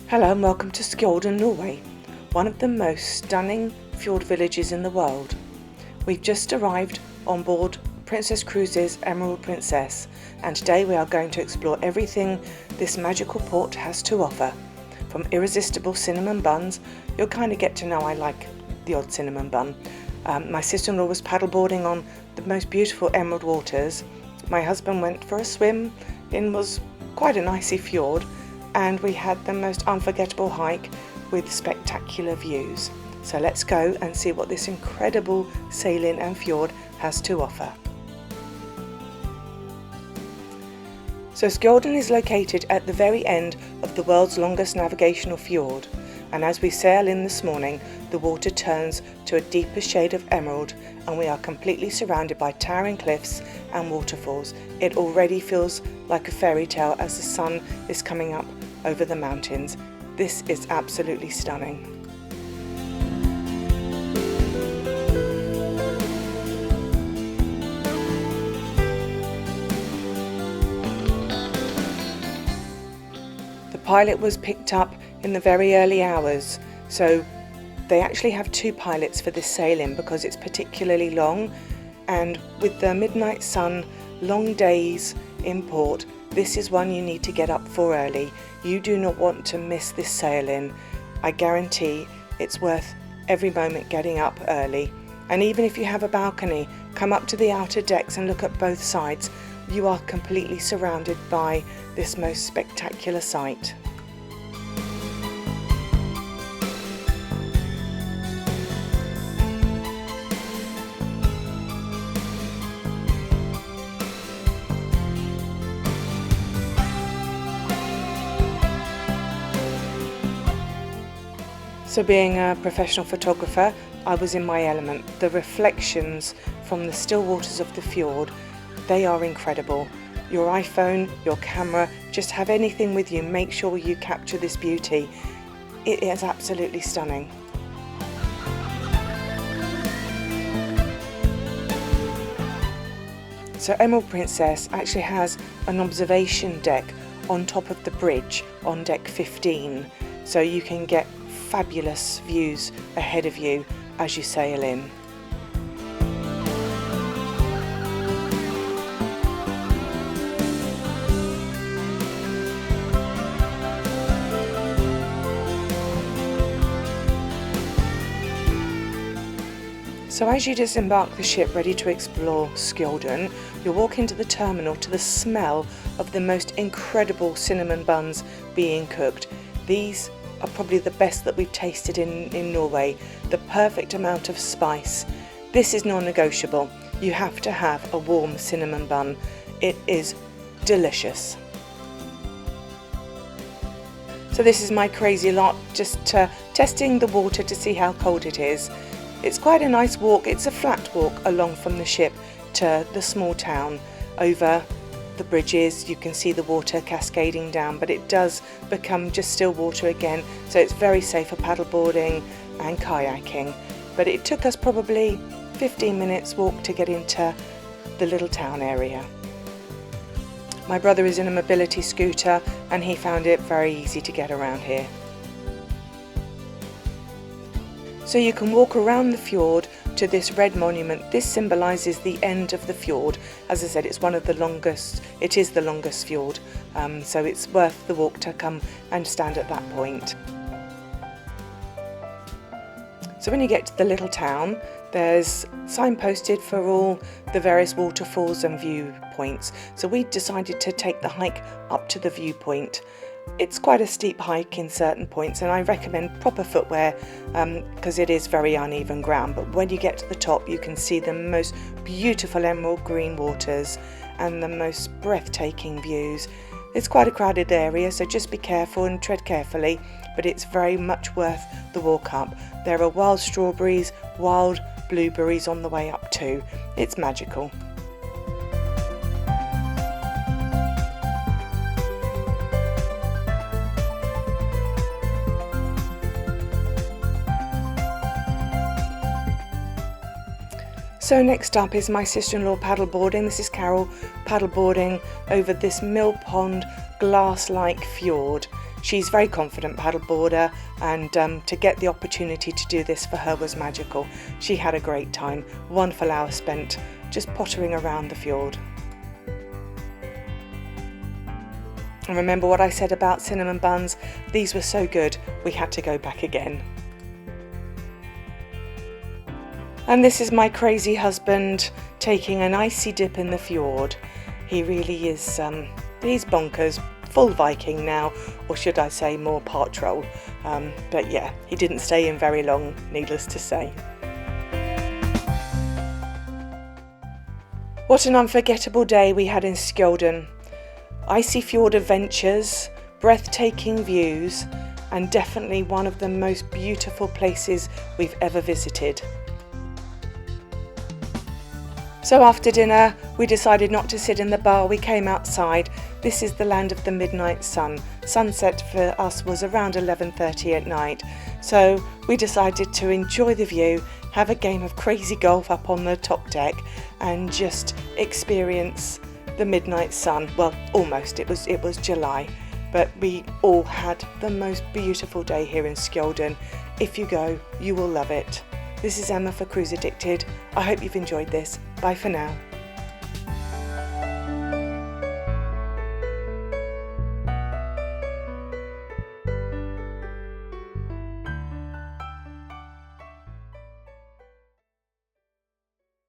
Hello and welcome to Skjolden Norway, one of the most stunning fjord villages in the world. We've just arrived on board Princess Cruises Emerald Princess, and today we are going to explore everything this magical port has to offer. From irresistible cinnamon buns, you'll kind of get to know I like the odd cinnamon bun. My sister-in-law was paddleboarding on the most beautiful emerald waters. My husband went for a swim in was quite an icy fjord, and we had the most unforgettable hike with spectacular views. So let's go and see what this incredible sailing and fjord has to offer. So Skjolden is located at the very end of the world's longest navigational fjord, and as we sail in this morning, the water turns to a deeper shade of emerald and we are completely surrounded by towering cliffs and waterfalls. It already feels like a fairy tale as the sun is coming up over the mountains. This is absolutely stunning. The pilot was picked up in the very early hours, so they actually have two pilots for this sailing because it's particularly long, and with the midnight sun, long days in port, this is one you need to get up for early. You do not want to miss this sailing. I guarantee it's worth every moment getting up early. And even if you have a balcony, come up to the outer decks and look at both sides. You are completely surrounded by this most spectacular sight. So being a professional photographer, I was in my element. The reflections from the still waters of the fjord, they are incredible. Your iPhone, your camera, just have anything with you, make sure you capture this beauty. It is absolutely stunning. So Emerald Princess actually has an observation deck on top of the bridge on deck 15, so you can get fabulous views ahead of you as you sail in. So as you disembark the ship ready to explore Skjolden, you'll walk into the terminal to the smell of the most incredible cinnamon buns being cooked. These are probably the best that we've tasted in Norway, the perfect amount of spice. This is non-negotiable. You have to have a warm cinnamon bun. It is delicious. So this is my crazy lot, just testing the water to see how cold it is. It's quite a nice walk. It's a flat walk along from the ship to the small town. Over the bridges you can see the water cascading down, but it does become just still water again, so it's very safe for paddleboarding and kayaking. But it took us probably 15 minutes walk to get into the little town area. My brother is in a mobility scooter and he found it very easy to get around here. So you can walk around the fjord to this red monument. This symbolises the end of the fjord. As I said, it's one of the longest, it is the longest fjord, so it's worth the walk to come and stand at that point. So when you get to the little town, there's signposted for all the various waterfalls and viewpoints. So we decided to take the hike up to the viewpoint. It's quite a steep hike in certain points, and I recommend proper footwear because it is very uneven ground, but when you get to the top you can see the most beautiful emerald green waters and the most breathtaking views. It's quite a crowded area, so just be careful and tread carefully, but it's very much worth the walk up. There are wild strawberries, wild blueberries on the way up too. It's magical. So next up is my sister-in-law paddleboarding. This is Carol paddleboarding over this mill pond glass-like fjord. She's a very confident paddleboarder, and to get the opportunity to do this for her was magical. She had a great time, wonderful hour spent just pottering around the fjord. And remember what I said about cinnamon buns? These were so good, we had to go back again. And this is my crazy husband taking an icy dip in the fjord. He really is, he's bonkers, full Viking now, or should I say more part troll. But yeah, he didn't stay in very long, needless to say. What an unforgettable day we had in Skjolden. Icy fjord adventures, breathtaking views, and definitely one of the most beautiful places we've ever visited. So after dinner, we decided not to sit in the bar, we came outside. This is the land of the midnight sun. Sunset for us was around 11:30 at night. So we decided to enjoy the view, have a game of crazy golf up on the top deck, and just experience the midnight sun. Well, almost, it was July, but we all had the most beautiful day here in Skjolden. If you go, you will love it. This is Emma for Cruise Addicted. I hope you've enjoyed this. Bye for now.